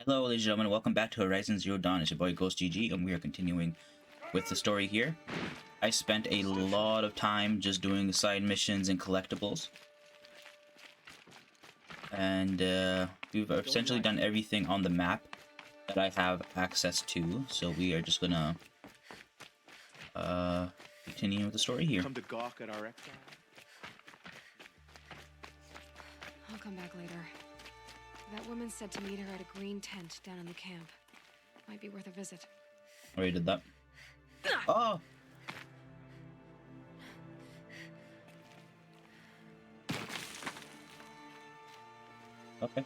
Hello, ladies and gentlemen. Welcome back to Horizon Zero Dawn. It's your boy Ghost GG, and we are continuing with the story here. I spent a lot of time just doing side missions and collectibles, and we've essentially done everything on the map that I have access to. So we are just gonna continue with the story here. Come to gawk at our exile? I'll come back later. That woman said to meet her at a green tent down in the camp. Might be worth a visit. Already did that. Oh! Okay.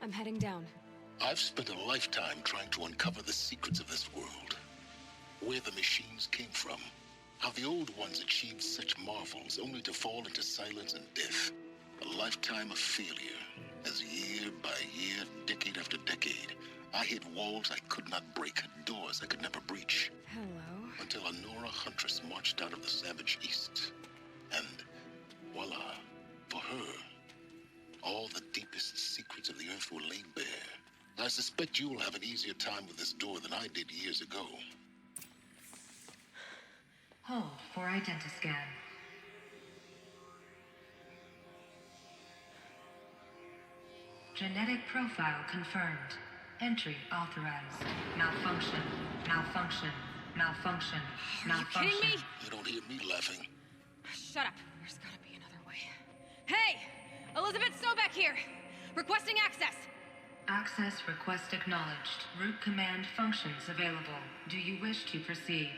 I'm heading down. I've spent a lifetime trying to uncover the secrets of this world. Where the machines came from. How the old ones achieved such marvels only to fall into silence and death. A lifetime of failure. As year by year, decade after decade, I hit walls I could not break, doors I could never breach. Hello. Until a Nora huntress marched out of the savage east. And voila, for her, all the deepest secrets of the earth were laid bare. I suspect you'll have an easier time with this door than I did years ago. Hold for identiscan. Genetic profile confirmed. Entry authorized. Malfunction. Malfunction. Malfunction. Malfunction. Are you kidding me? You don't hear me laughing. Shut up. There's gotta be another way. Hey! Elizabeth Sobeck here! Requesting access! Access request acknowledged. Root command functions available. Do you wish to proceed?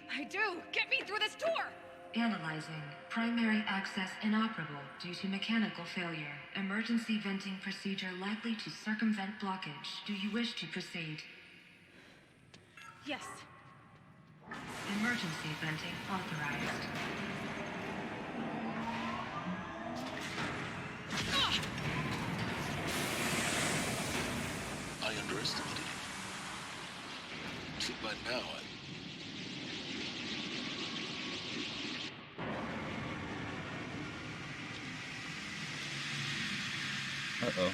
I do! Get me through this door! Analyzing. Primary access inoperable due to mechanical failure. Emergency venting procedure likely to circumvent blockage. Do you wish to proceed? Yes. Emergency venting authorized. I underestimated you. See, by now, Uh-oh.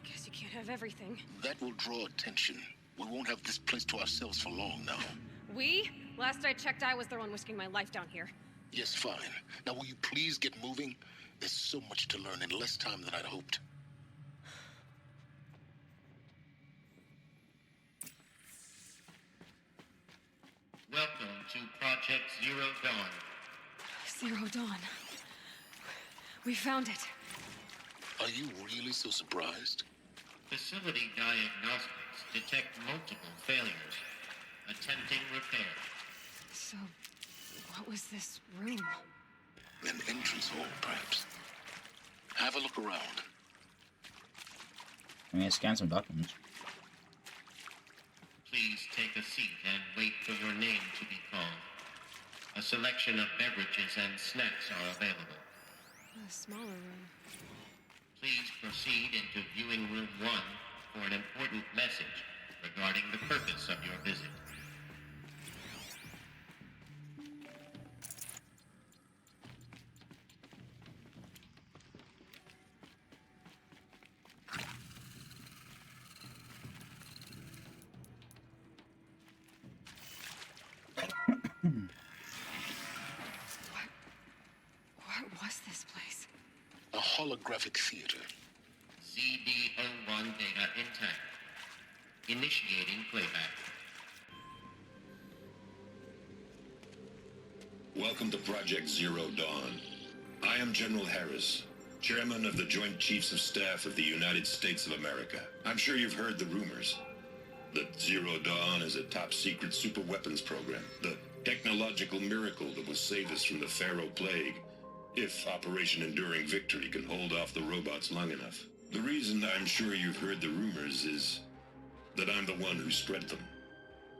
Guess you can't have everything. that will draw attention. We won't have this place to ourselves for long now. We? Last I checked, I was the one risking my life down here. Yes, fine. Now will you please get moving? There's so much to learn in less time than I'd hoped. Welcome to Project Zero Dawn. Zero Dawn. We found it. Are you really so surprised? Facility diagnostics detect multiple failures. Attempting repair. So, what was this room? An entrance hall, perhaps. Have a look around. I'm gonna scan some documents. Please take a seat and wait for your name to be called. A selection of beverages and snacks are available. A smaller room. Please proceed into viewing room 1 for an important message regarding the purpose of your visit. What was this place? A holographic theater. CD01 data intact. Initiating playback. Welcome to Project Zero Dawn. I am General Harris, Chairman of the Joint Chiefs of Staff of the United States of America. I'm sure you've heard the rumors that Zero Dawn is a top-secret superweapons program, the technological miracle that will save us from the Pharaoh Plague, if Operation Enduring Victory can hold off the robots long enough. The reason I'm sure you've heard the rumors is that I'm the one who spread them,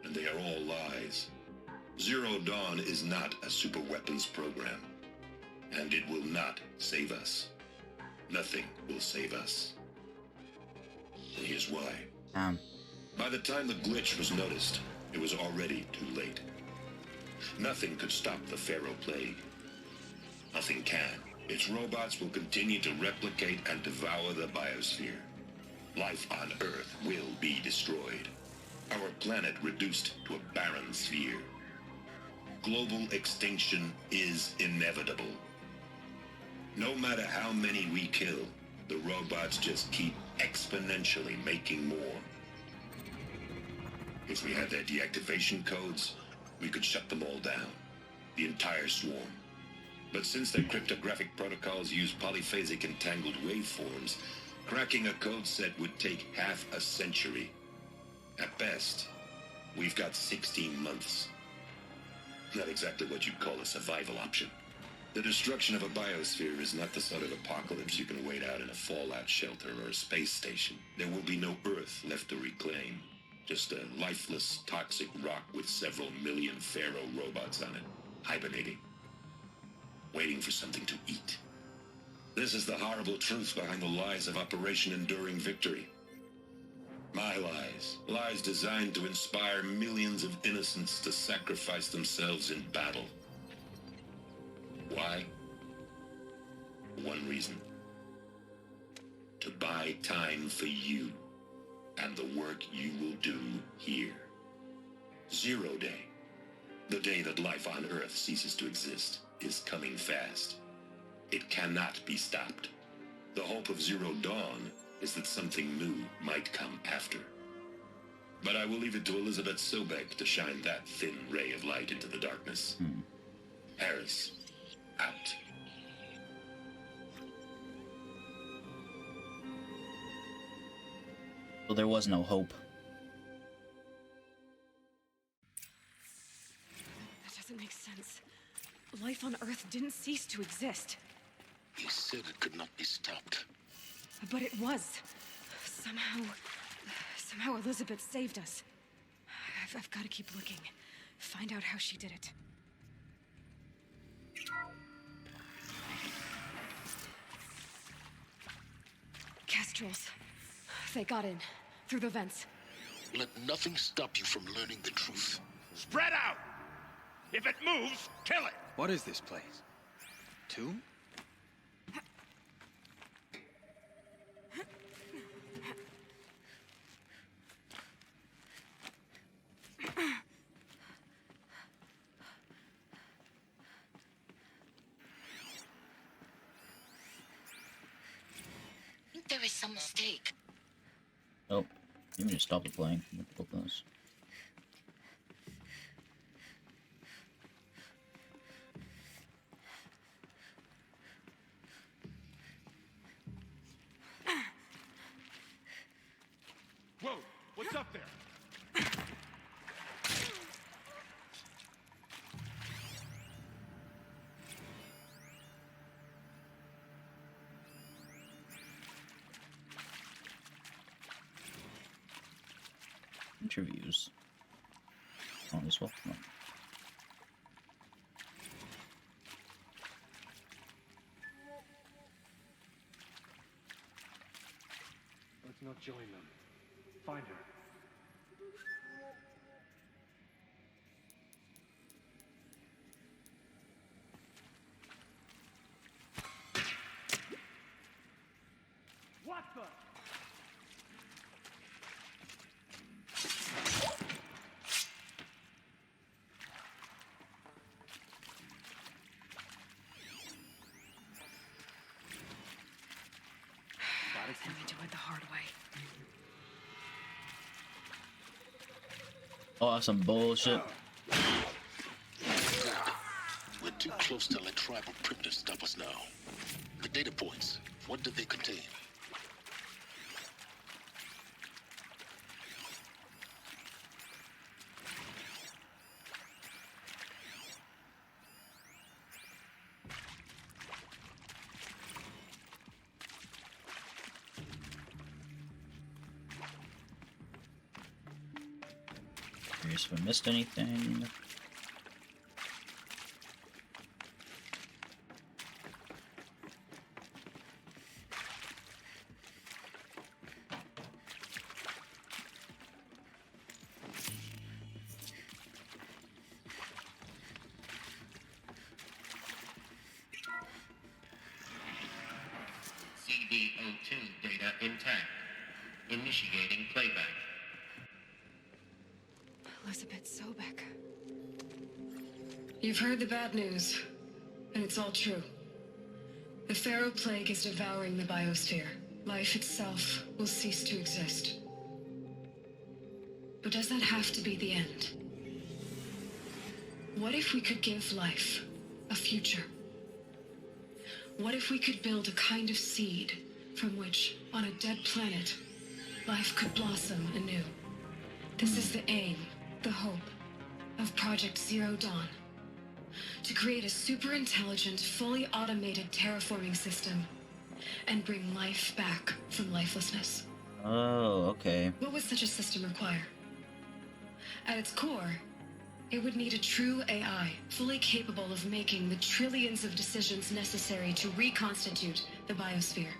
and they are all lies. Zero Dawn is not a superweapons program, and it will not save us. Nothing will save us. And here's why. By the time the glitch was noticed, it was already too late. Nothing could stop the Pharaoh plague. Nothing can. Its robots will continue to replicate and devour the biosphere. Life on Earth will be destroyed. Our planet reduced to a barren sphere. Global extinction is inevitable. No matter how many we kill, the robots just keep exponentially making more. If we had their deactivation codes, we could shut them all down. The entire swarm. But since their cryptographic protocols use polyphasic entangled waveforms, cracking a code set would take half a century. At best, we've got 16 months. Not exactly what you'd call a survival option. The destruction of a biosphere is not the sort of apocalypse you can wait out in a fallout shelter or a space station. There will be no Earth left to reclaim. Just a lifeless, toxic rock with several million Pharaoh robots on it, hibernating. Waiting for something to eat. This is the horrible truth behind the lies of Operation Enduring Victory. My lies. Lies designed to inspire millions of innocents to sacrifice themselves in battle. Why? One reason. To buy time for you and the work you will do here. 0 Day. The day that life on Earth ceases to exist is coming fast. It cannot be stopped. The hope of Zero Dawn is that something new might come after. But I will leave it to Elizabeth Sobek to shine that thin ray of light into the darkness. Harris, out. So there was no hope. That doesn't make sense. Life on Earth didn't cease to exist. He said it could not be stopped. But it was. Somehow Elizabeth saved us. I've got to keep looking. Find out how she did it. Kestrels. They got in. Through the vents. Let nothing stop you from learning the truth. Spread out! If it moves, kill it! What is this place? Tomb? I think there is some mistake. Oh, you can just stop the playing. Look at this. Whoa! What's up there? Interviews. Oh, this one. No. Let's not join them. Find her. What the? Let me do it the hard way. Oh, that's some bullshit. We're too close to let tribal primitives stop us now. The data points, what did they contain? Curious if I missed anything. CD02 data intact. Initiating playback. Elizabeth Sobek. You've heard the bad news, and it's all true. The Pharaoh Plague is devouring the biosphere. Life itself will cease to exist. But does that have to be the end? What if we could give life a future? What if we could build a kind of seed from which, on a dead planet, life could blossom anew? This is the aim, the hope, of Project Zero Dawn. To create a super-intelligent, fully automated terraforming system and bring life back from lifelessness. Oh, okay. What would such a system require? At its core, it would need a true AI, fully capable of making the trillions of decisions necessary to reconstitute the biosphere.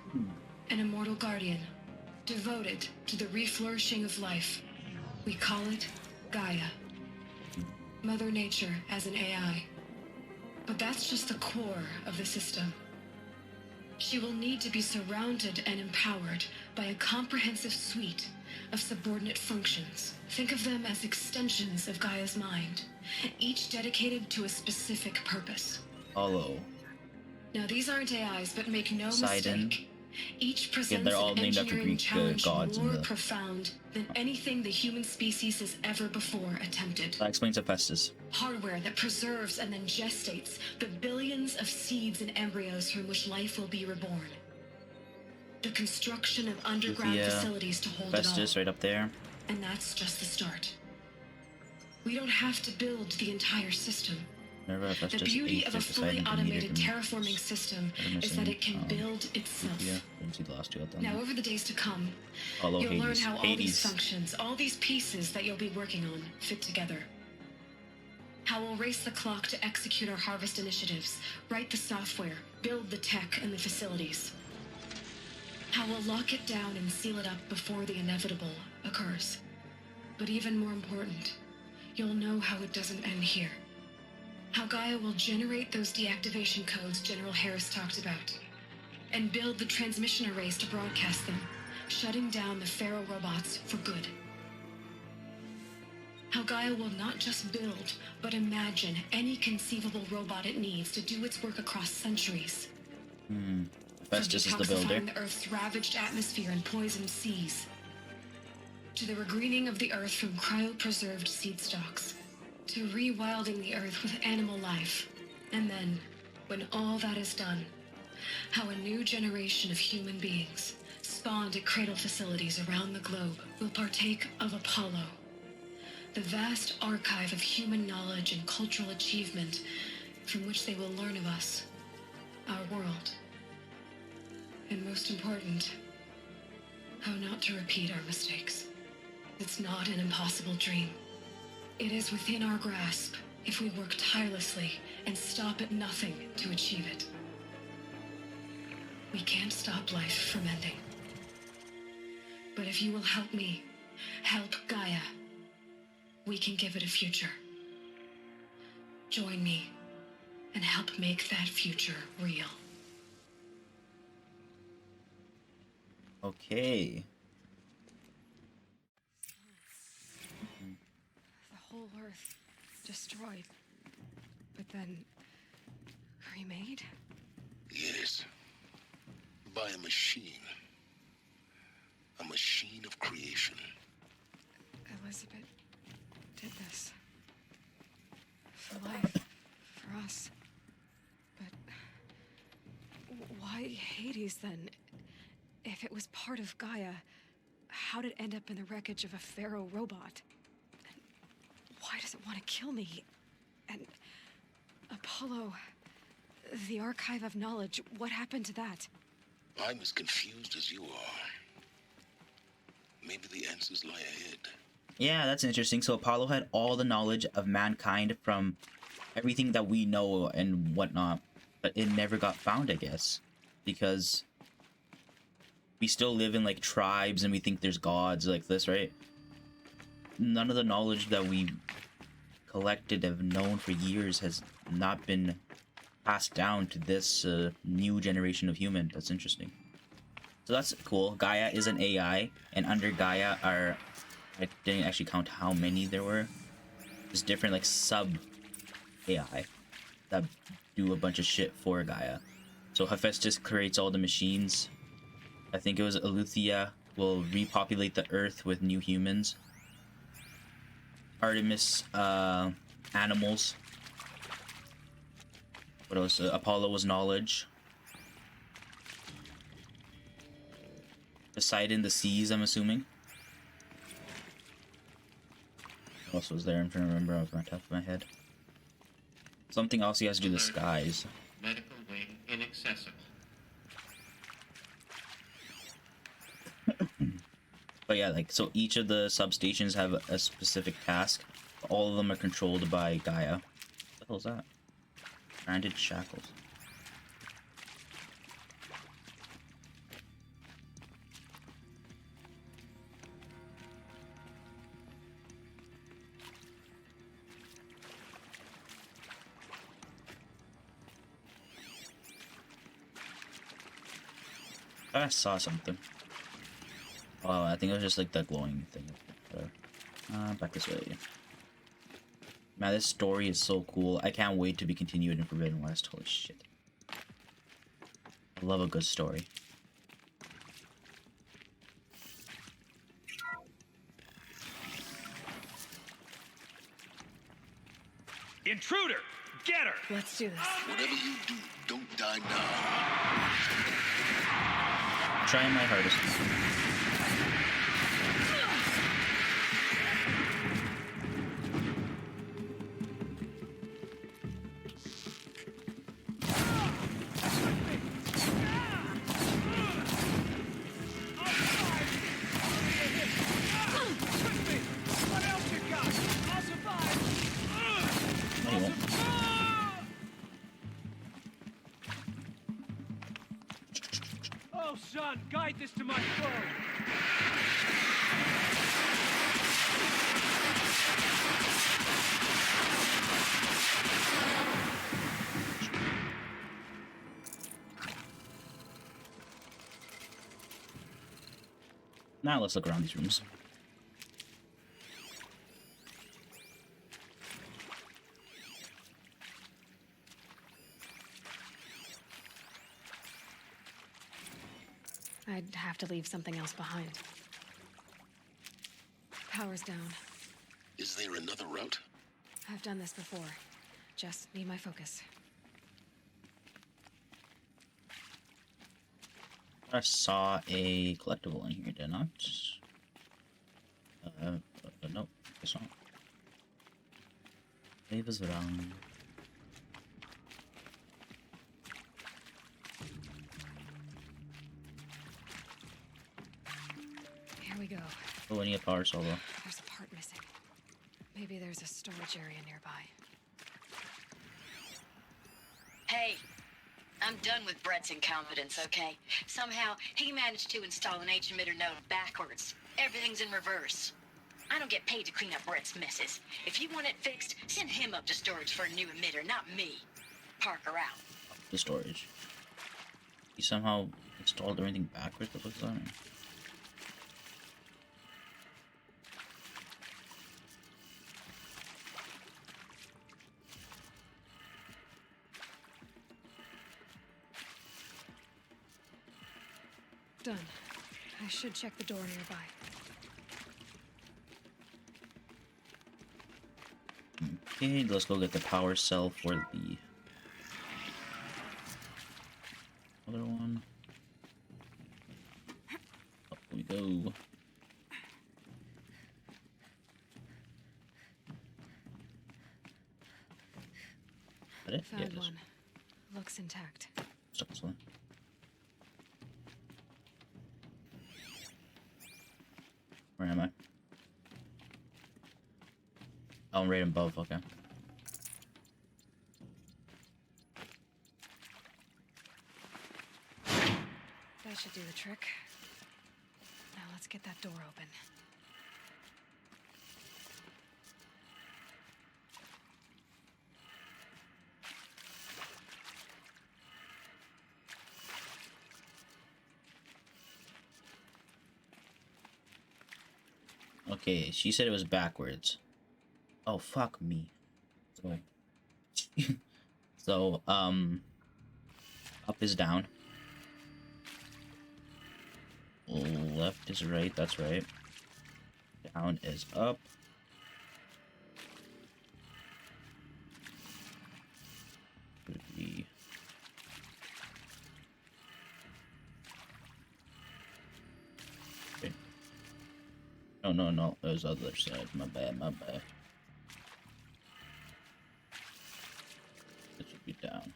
An immortal guardian, devoted to the reflourishing of life. We call it Gaia. Mother Nature as an AI. But that's just the core of the system. She will need to be surrounded and empowered by a comprehensive suite of subordinate functions. Think of them as extensions of Gaia's mind, each dedicated to a specific purpose. Hollow. Now these aren't AIs, but make no Poseidon. mistake. Each presents they're all an named after engineering Greek challenge gods in more the- profound than anything the human species has ever before attempted. That explains Hephaestus. Hardware that preserves and then gestates the billions of seeds and embryos from which life will be reborn. The construction of underground Yeah. facilities to hold Hephaestus it all. right up there. And that's just the start. We don't have to build the entire system. Never The Hephaestus beauty ate of a the fully Poseidon, automated Demeter, terraforming system What am I is that saying? it can build itself. Yeah, didn't see the last two of them. Now, over the days to come, Hollow you'll learn Hades. how all these Hades. functions, all these pieces that you'll be working on, fit together. How we'll race the clock to execute our harvest initiatives, write the software, build the tech and the facilities. How we'll lock it down and seal it up before the inevitable occurs. But even more important, you'll know how it doesn't end here. How Gaia will generate those deactivation codes General Harris talked about, and build the transmission arrays to broadcast them, shutting down the Pharaoh robots for good. How Gaia will not just build, but imagine any conceivable robot it needs to do its work across centuries. Hephaestus is the From builder. detoxifying the Earth's ravaged atmosphere and poisoned seas, to the regreening of the Earth from cryopreserved seed stalks, to rewilding the Earth with animal life. And then, when all that is done, how a new generation of human beings, spawned at cradle facilities around the globe, will partake of Apollo, the vast archive of human knowledge and cultural achievement from which they will learn of us, our world. And most important, how not to repeat our mistakes. It's not an impossible dream. It is within our grasp if we work tirelessly and stop at nothing to achieve it. We can't stop life from ending. But if you will help me, help Gaia, we can give it a future. Join me and help make that future real. Okay. The whole Earth destroyed, but then remade? Yes. By a machine. A machine of creation. Elizabeth did this. For life. For us. But why Hades then? If it was part of Gaia, how'd it end up in the wreckage of a Pharaoh robot? And why does it want to kill me? And Apollo, the archive of knowledge, what happened to that? I'm as confused as you are. Maybe the answers lie ahead. Yeah, that's interesting. So Apollo had all the knowledge of mankind from everything that we know and whatnot, but it never got found, I guess, because we still live in like tribes and we think there's gods like this, right? None of the knowledge that we collected, have known for years, has not been passed down to this new generation of human. That's interesting. So that's cool. Gaia is an AI, and under Gaia are, I didn't actually count how many there were. There's different like sub AI that do a bunch of shit for Gaia. So Hephaestus creates all the machines. I think it was Eleuthia will repopulate the earth with new humans. Artemis, animals. What else? Apollo was knowledge. Poseidon, the seas, I'm assuming. What else was there? I'm trying to remember off the top of my head. Something else he has to do the skies. Medical wing inaccessible. But yeah, like, so each of the substations have a specific task. All of them are controlled by Gaia. What the hell is that? Branded shackles. I saw something. Oh, I think it was just like the glowing thing. Back this way. Man, this story is so cool. I can't wait to be continued in Forbidden West. Holy shit. I love a good story. Intruder! Get her! Let's do this. Whatever you do, don't die now. Trying my hardest. What else you got? I'll survive! No, you won't. Oh, son, guide this to my throne. Now let's look around these rooms. I'd have to leave something else behind. Power's down. Is there another route? I've done this before. Just need my focus. I saw a collectible in here, did I not? Nope, guess not. Wave is wrong. Here we go. Oh, I need a power solo. There's a part missing. Maybe there's a storage area nearby. Hey, I'm done with Brett's incompetence, okay? Somehow, he managed to install an H-emitter node backwards. Everything's in reverse. I don't get paid to clean up Brett's messes. If you want it fixed, send him up to storage for a new emitter, not me. Parker out. The storage. He somehow installed everything backwards. What was that? Done. I should check the door nearby. Okay, let's go get the power cell for the other one. Up we go. That it? Yeah, Found it is. one. Looks intact. Stuck this one. Where am I? Oh, I'm right above, okay. That should do the trick. Now let's get that door open. Okay, she said it was backwards. Oh, fuck me. So, so, up is down. Left is right, that's right. Down is up. Would be... Okay. Oh, no, there's other side. My bad. This would be down.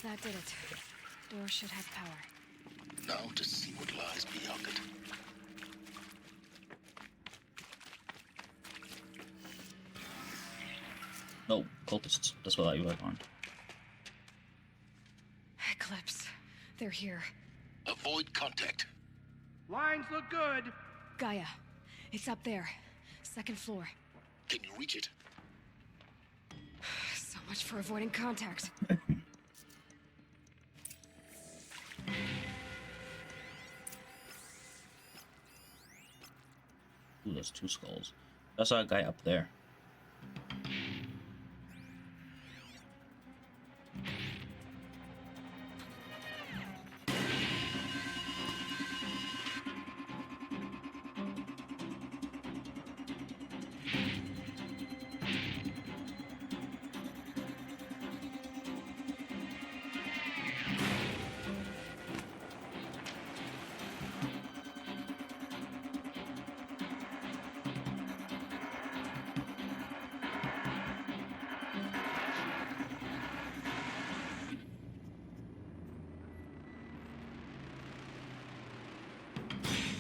That did it. Door should have power. Now to see what lies beyond it. No, cultists. That's what you were on. Eclipse. They're here. Avoid contact. Lines look good. Gaia. It's up there. Second floor. Can you reach it? So much for avoiding contact. Ooh, there's 2 skulls. I saw a guy up there.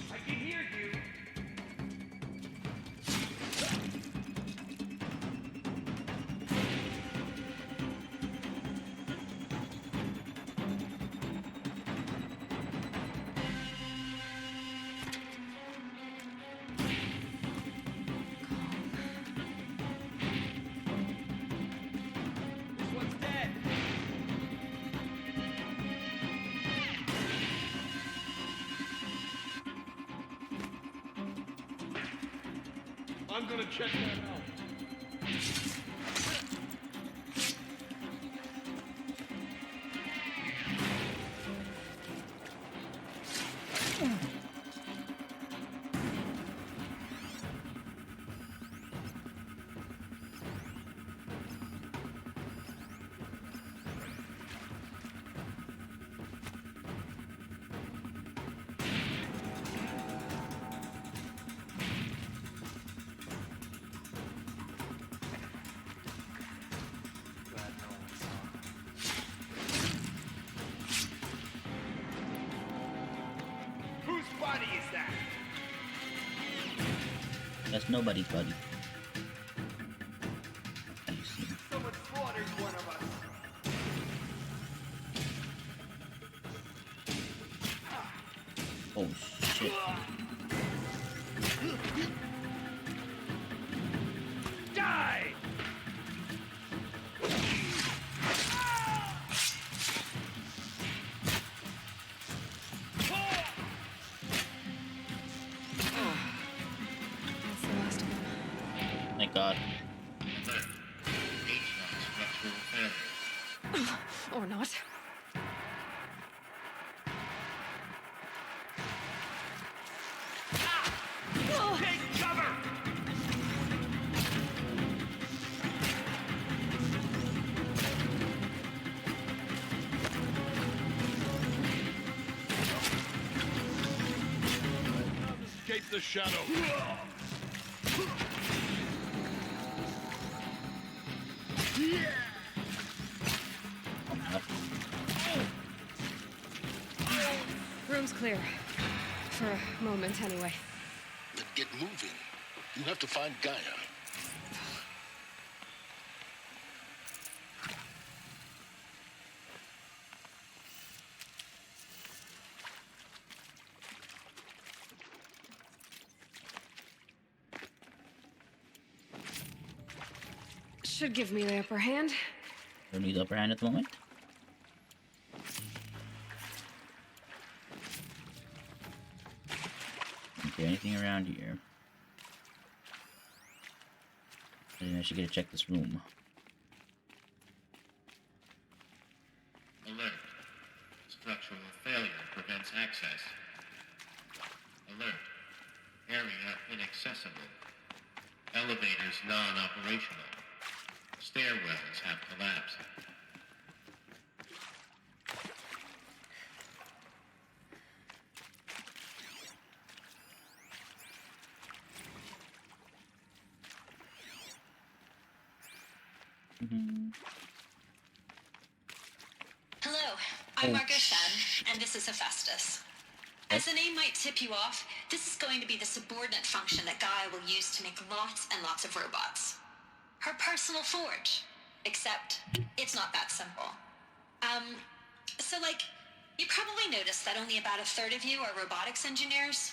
I can hear you. This one's dead. I'm gonna check that out. Glad no one saw. Whose body is that? That's nobody's buddy. I see. Someone slaughtered one of us. Oh shit. Die! That's the last of them. Thank God. Structural failure. Or not. Take cover! Escape the shadow. Room's clear. For a moment, anyway. Then get moving. You have to find Gaia. Should give me the upper hand. Don't need the upper hand at the moment. anything around here. And I should get to check this room. Alert. Structural failure prevents access. Alert. Area inaccessible. Elevators non-operational. Stairwells have collapsed. Hello, I'm Margot Shen, and this is Hephaestus. As the name might tip you off, this is going to be the subordinate function that Gaia will use to make lots and lots of robots. Her personal forge. Except, it's not that simple. So you probably noticed that only about a third of you are robotics engineers.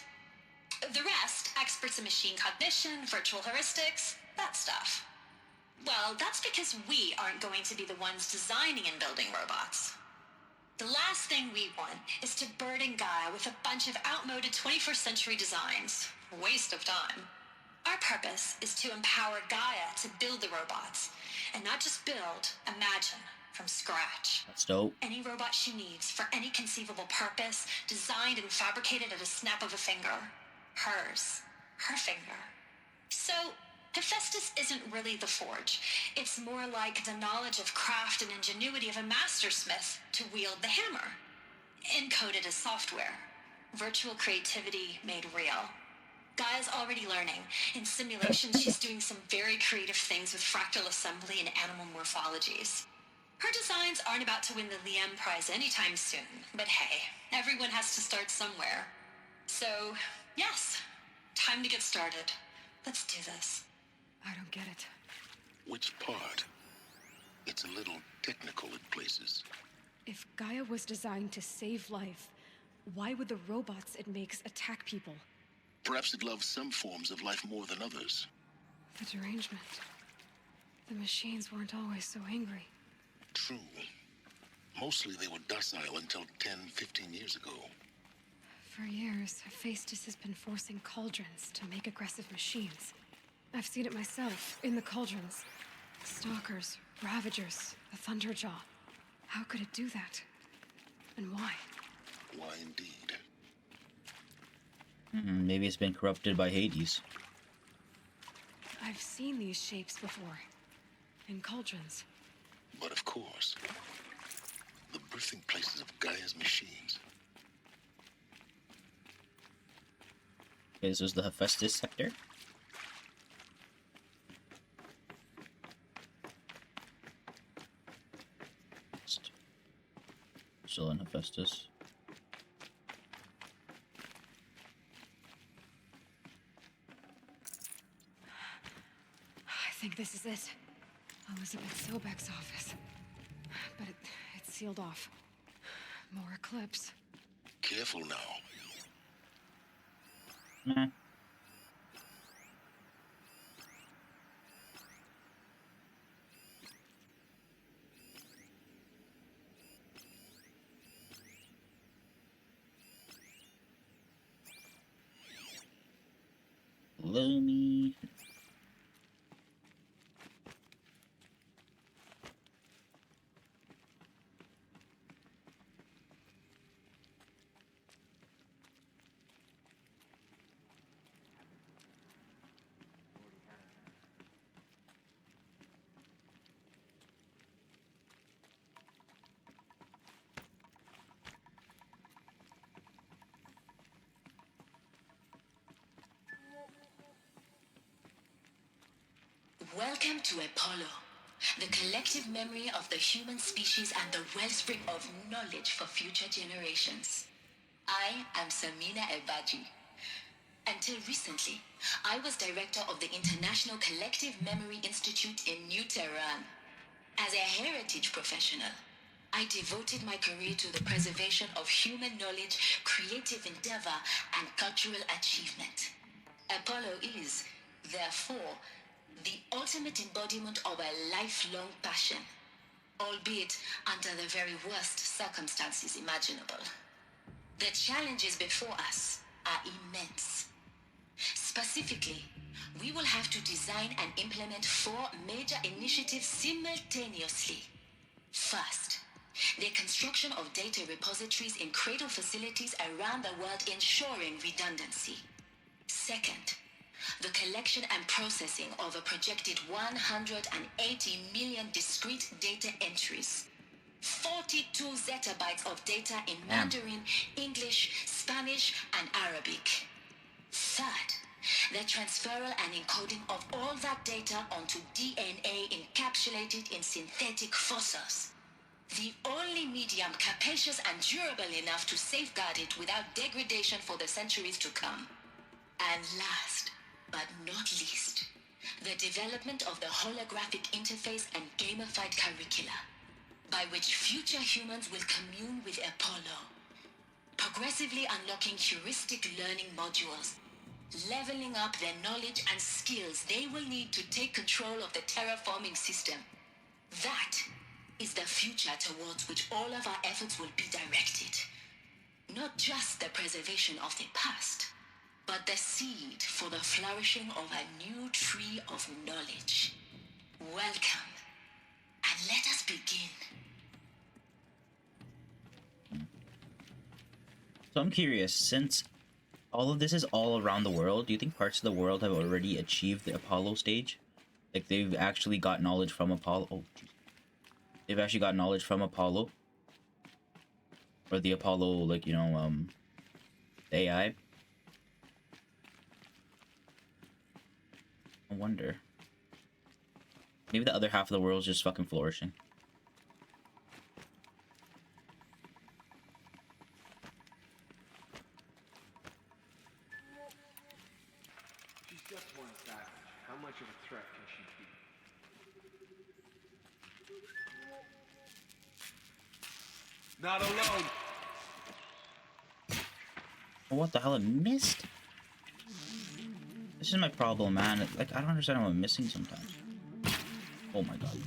The rest, experts in machine cognition, virtual heuristics, that stuff. Well, that's because we aren't going to be the ones designing and building robots. The last thing we want is to burden Gaia with a bunch of outmoded 21st century designs. Waste of time. Our purpose is to empower Gaia to build the robots, and not just build, imagine, from scratch. That's dope. Any robot she needs for any conceivable purpose, designed and fabricated at a snap of a finger. Hers. Her finger. So, Hephaestus isn't really the forge. It's more like the knowledge of craft and ingenuity of a mastersmith to wield the hammer. Encoded as software. Virtual creativity made real. Gaia's already learning. In simulations, she's doing some very creative things with fractal assembly and animal morphologies. Her designs aren't about to win the Liam Prize anytime soon, but hey, everyone has to start somewhere. So, yes, time to get started. Let's do this. I don't get it. Which part? It's a little technical at places. If Gaia was designed to save life, why would the robots it makes attack people? Perhaps it loves some forms of life more than others. The derangement. The machines weren't always so angry. True. Mostly they were docile until 10, 15 years ago. For years, Hephaestus has been forcing cauldrons to make aggressive machines. I've seen it myself, in the cauldrons. Stalkers, Ravagers, the Thunderjaw. How could it do that? And why? Why indeed? Maybe it's been corrupted by Hades. I've seen these shapes before. In cauldrons. But of course, the birthing places of Gaia's machines. Okay, this was the Hephaestus sector. Still in Hephaestus. I think this is it. Elizabeth Sobek's office. But it's sealed off. More eclipse. Careful now. Nah. Gloomy. Welcome to Apollo, the collective memory of the human species and the wellspring of knowledge for future generations. I am Samina Ebaji. Until recently, I was director of the International Collective Memory Institute in New Tehran. As a heritage professional, I devoted my career to the preservation of human knowledge, creative endeavor, and cultural achievement. Apollo is, therefore, the ultimate embodiment of a lifelong passion, albeit under the very worst circumstances imaginable. The challenges before us are immense. Specifically, we will have to design and implement 4 major initiatives simultaneously. First, the construction of data repositories in cradle facilities around the world ensuring redundancy. Second, the collection and processing of a projected 180 million discrete data entries. 42 zettabytes of data in Mandarin, English, Spanish, and Arabic. Third, the transferal and encoding of all that data onto DNA encapsulated in synthetic fossils. The only medium capacious and durable enough to safeguard it without degradation for the centuries to come. And last, but not least, the development of the holographic interface and gamified curricula, by which future humans will commune with Apollo, progressively unlocking heuristic learning modules, leveling up their knowledge and skills they will need to take control of the terraforming system. That is the future towards which all of our efforts will be directed. Not just the preservation of the past, but the seed for the flourishing of a new tree of knowledge. Welcome, and let us begin. So I'm curious, since all of this is all around the world, do you think parts of the world have already achieved the Apollo stage? Like they've actually got knowledge from Apollo? Oh, geez. They've actually got knowledge from Apollo? Or the Apollo, like, you know, AI? I wonder. Maybe the other half of the world is just fucking flourishing. She's just one savage. How much of a threat can she be? Not alone! Oh, what the hell? I missed? This is my problem, man. Like, I don't understand how I'm missing sometimes. Oh my god.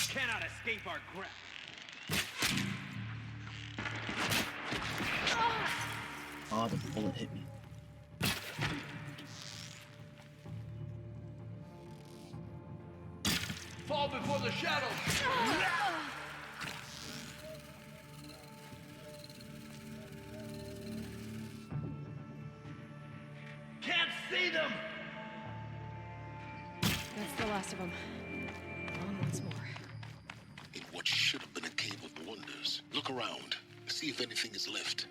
Cannot escape our grasp. Oh, the bullet hit me. Fall before the shadows! Can't see them! That's the last of them. On once more. In what should have been a cave of wonders. Look around. See if anything is left.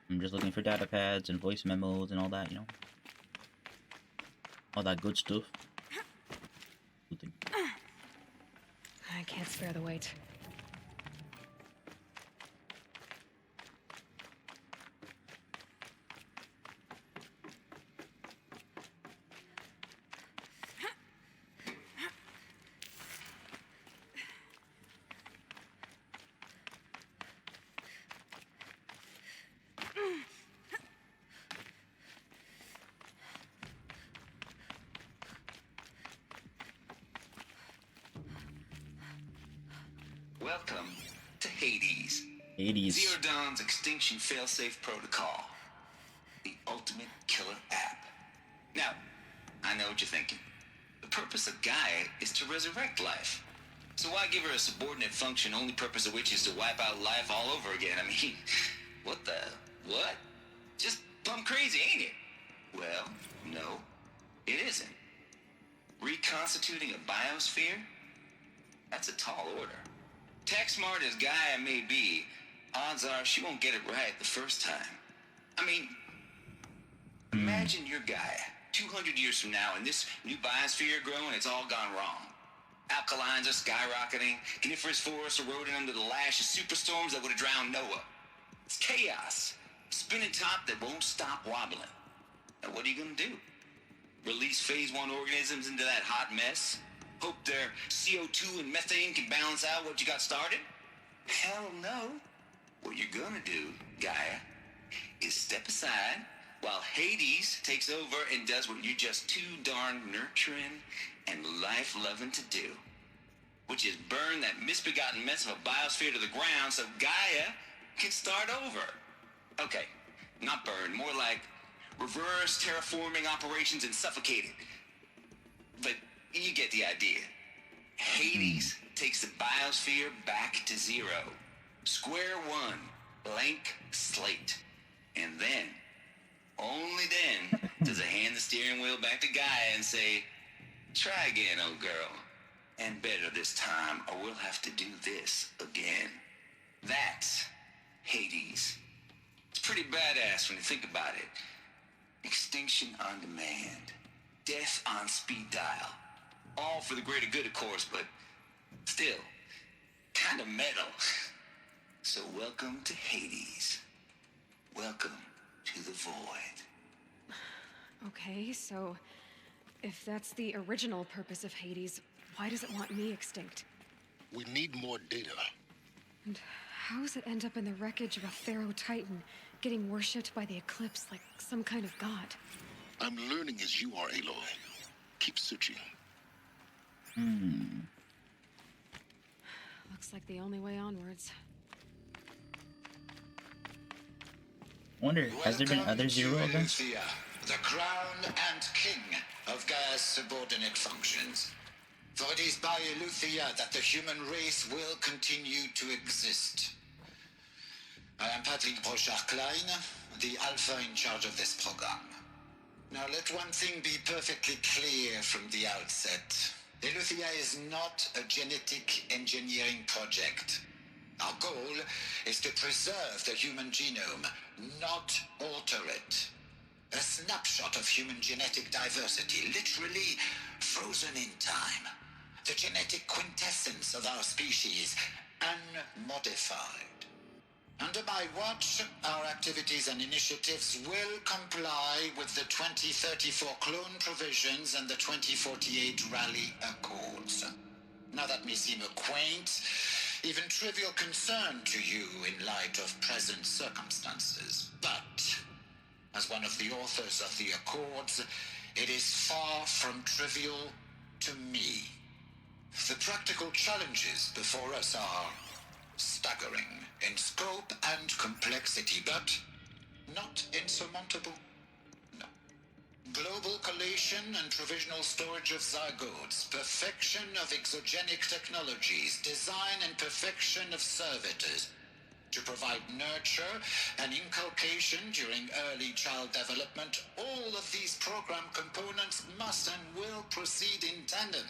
I'm just looking for data pads and voice memos and all that, you know? All that good stuff. Good thing. I can't spare the weight. Welcome to Hades. Hades. Zero Dawn's Extinction Failsafe Protocol. The ultimate killer app. Now, I know what you're thinking. The purpose of Gaia is to resurrect life. So why give her a subordinate function, only purpose of which is to wipe out life all over again? I mean, what the... what? Just plumb crazy, ain't it? Well, no, it isn't. Reconstituting a biosphere? That's a tall order. Tech smart as Gaia may be, odds are she won't get it right the first time. I mean, imagine you're Gaia, 200 years from now, and this new biosphere growing, it's all gone wrong. Alkalines are skyrocketing. Coniferous forests eroding under the lash of superstorms that would have drowned Noah. It's chaos. Spinning top that won't stop wobbling. Now what are you gonna do? Release phase 1 organisms into that hot mess? Hope their CO2 and methane can balance out what you got started? Hell no. What you're gonna do, Gaia, is step aside while Hades takes over and does what you're just too darn nurturing and life-loving to do, which is burn that misbegotten mess of a biosphere to the ground so Gaia can start over. Okay, not burn, more like reverse terraforming operations and suffocate it. But you get the idea. Hades takes the biosphere back to zero. Square one, blank slate. And then, only then, does it hand the steering wheel back to Gaia and say, try again, old girl. And better this time, or we'll have to do this again. That's Hades. It's pretty badass when you think about it. Extinction on demand. Death on speed dial. All for the greater good, of course, but still, kind of metal. So welcome to Hades. Welcome to the void. Okay, so if that's the original purpose of Hades, why does it want me extinct? We need more data. And how does it end up in the wreckage of a Pharaoh Titan, getting worshipped by the Eclipse like some kind of god? I'm learning as you are, Aloy. Keep searching. Looks like the only way onwards. Wonder, has there been other Zero events? Eleuthia, the crown and king of Gaia's subordinate functions. For it is by Eleuthia that the human race will continue to exist. I am Patrick Brochard-Klein, the Alpha in charge of this program. Now let one thing be perfectly clear from the outset. Eleuthia is not a genetic engineering project. Our goal is to preserve the human genome, not alter it. A snapshot of human genetic diversity, literally frozen in time. The genetic quintessence of our species, unmodified. Under my watch, our activities and initiatives will comply with the 2034 clone provisions and the 2048 Rally Accords. Now that may seem a quaint, even trivial concern to you in light of present circumstances, but as one of the authors of the Accords, it is far from trivial to me. The practical challenges before us are staggering in scope and complexity, but not insurmountable. No. Global collation and provisional storage of zygotes, perfection of exogenic technologies, design and perfection of servitors, to provide nurture and inculcation during early child development. All of these program components must and will proceed in tandem.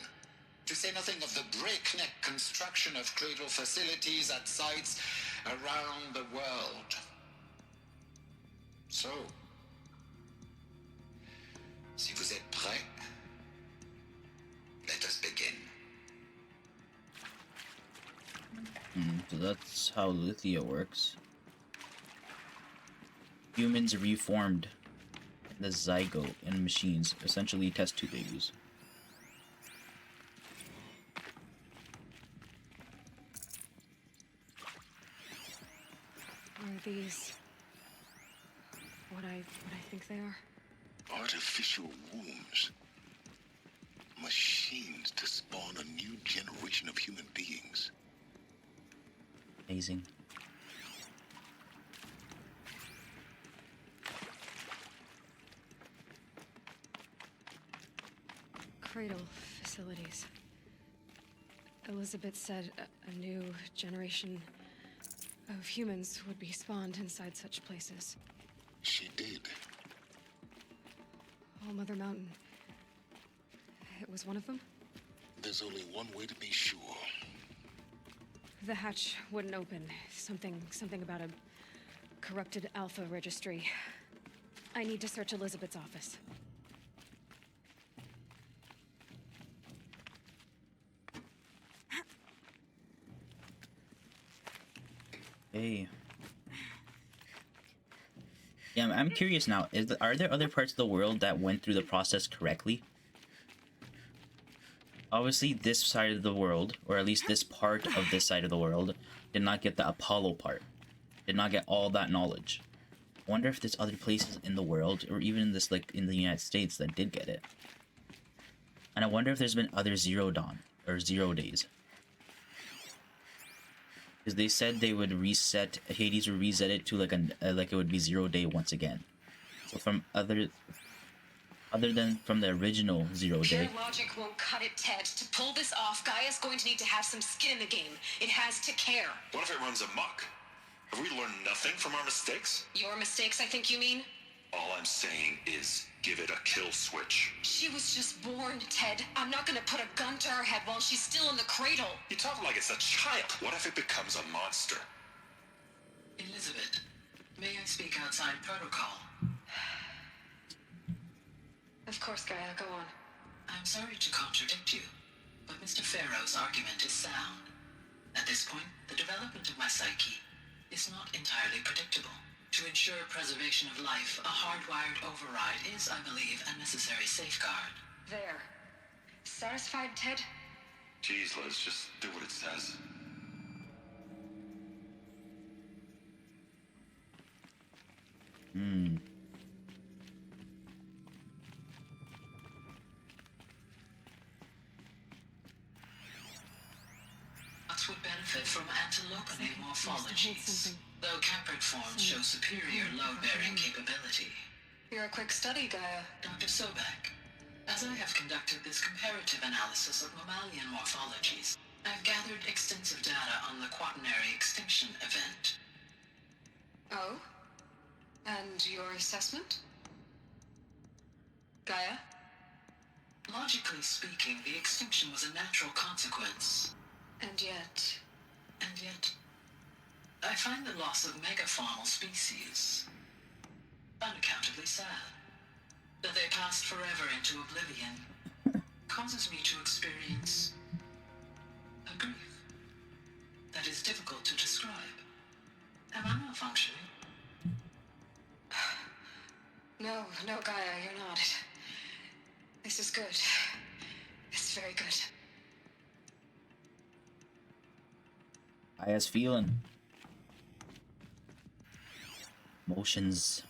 To say nothing of the breakneck construction of cradle facilities at sites around the world. So, si vous êtes prêts, let us begin. So that's how Lithia works. Humans reformed in the zygote in machines, essentially test tube babies. Are these what I think they are? Artificial wombs. Machines to spawn a new generation of human beings. Amazing. Cradle facilities. Elizabeth said a new generation of humans would be spawned inside such places. She did. All Mother Mountain. It was one of them? There's only one way to be sure. The hatch wouldn't open. Something about a corrupted Alpha registry. I need to search Elizabeth's office. Hey. Yeah, I'm curious now. Are there other parts of the world that went through the process correctly? Obviously, this side of the world, or at least this part of this side of the world, did not get the Apollo part. Did not get all that knowledge. I wonder if there's other places in the world, or even in this, like, in the United States that did get it. And I wonder if there's been other Zero Dawn, or Zero Days. Because they said they would reset, Hades would reset it to like like it would be 0 day once again. So from other than from the original 0 Pure day. logic won't cut it, Ted. To pull this off, Gaia's going to need to have some skin in the game. It has to care. What if it runs amok? Have we learned nothing from our mistakes? Your mistakes, I think you mean? All I'm saying is give it a kill switch. She was just born, Ted. I'm not gonna put a gun to her head while she's still in the cradle. You talk like it's a child. What if it becomes a monster? Elizabeth, may I speak outside protocol? Of course, Gaia, go on. I'm sorry to contradict you, but Mr. Farrow's argument is sound. At this point, the development of my psyche is not entirely predictable. To ensure preservation of life, a hardwired override is, I believe, a necessary safeguard. There. Satisfied, Ted? Jeez, Liz, just do what it says. Fox would benefit from antilopine morphologies, though caprid forms show superior load-bearing capability. You're a quick study, Gaia. Dr. Sobek, as I have conducted this comparative analysis of mammalian morphologies, I've gathered extensive data on the quaternary extinction event. Oh? And your assessment? Gaia? Logically speaking, the extinction was a natural consequence. And yet, I find the loss of megafaunal species unaccountably sad. That they passed forever into oblivion causes me to experience a grief that is difficult to describe. Am I malfunctioning? No, Gaia, you're not. This is good. It's very good. Gaia's feeling. Emotions.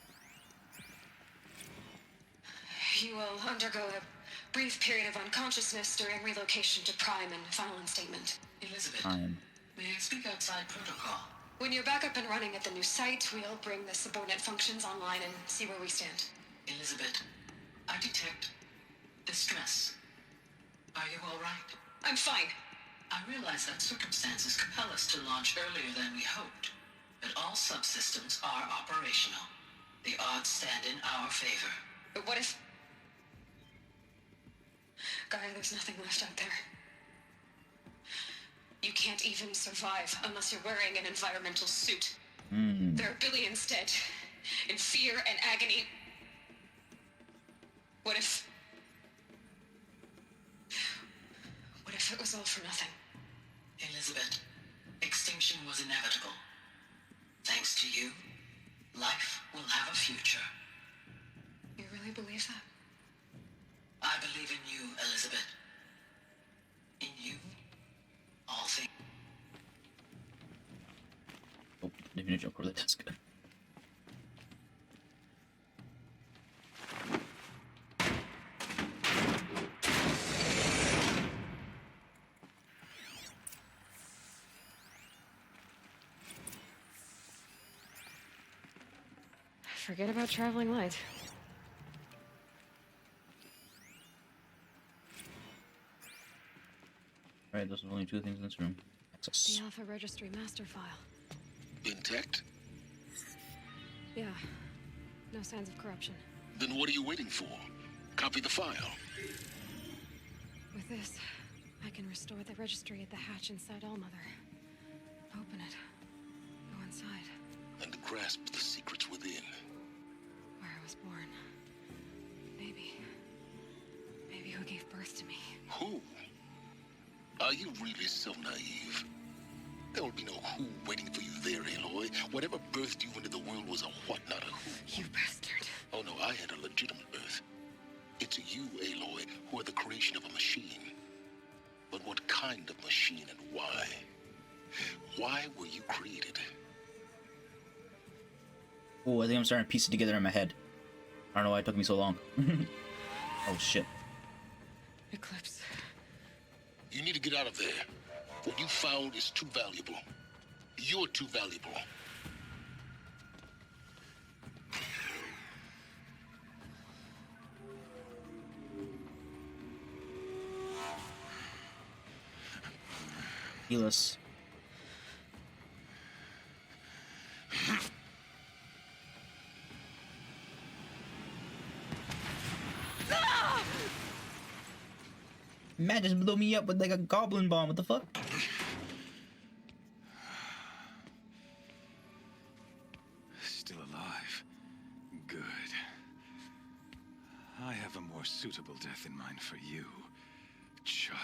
You will undergo a brief period of unconsciousness during relocation to Prime and final instatement. Elizabeth, Time. may I speak outside protocol? When you're back up and running at the new site, we'll bring the subordinate functions online and see where we stand. Elizabeth, I detect distress. Are you all right? I'm fine. I realize that circumstances compel us to launch earlier than we hoped, but all subsystems are operational. The odds stand in our favor. But what if... Gaia, there's nothing left out there. You can't even survive unless you're wearing an environmental suit. There are billions dead, in fear and agony. What if it was all for nothing? Elizabeth, extinction was inevitable. Thanks to you, life will have a future. You really believe that? I believe in you, Elizabeth. In you, all things. Oh, didn't mean to jump over the desk. Forget about traveling light. Alright, those are only two things in this room. Access. The Alpha Registry master file. Intact? Yeah. No signs of corruption. Then what are you waiting for? Copy the file. With this, I can restore the registry at the hatch inside Allmother. Open it. Go inside. And grasp the secrets within. Where I was born. Maybe who gave birth to me. Who? Are you really so naive? There will be no who waiting for you there, Aloy. Whatever birthed you into the world was a what, not a who. You bastard. Oh no, I had a legitimate birth. It's you, Aloy, who are the creation of a machine. But what kind of machine and why? Why were you created? Oh, I think I'm starting to piece it together in my head. I don't know why it took me so long. Oh shit. Eclipse. You need to get out of there. What you found is too valuable. You're too valuable. Heal us. Man just blew me up with like a goblin bomb. What the fuck? Still alive. Good. I have a more suitable death in mind for you, child.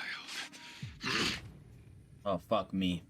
Oh, fuck me.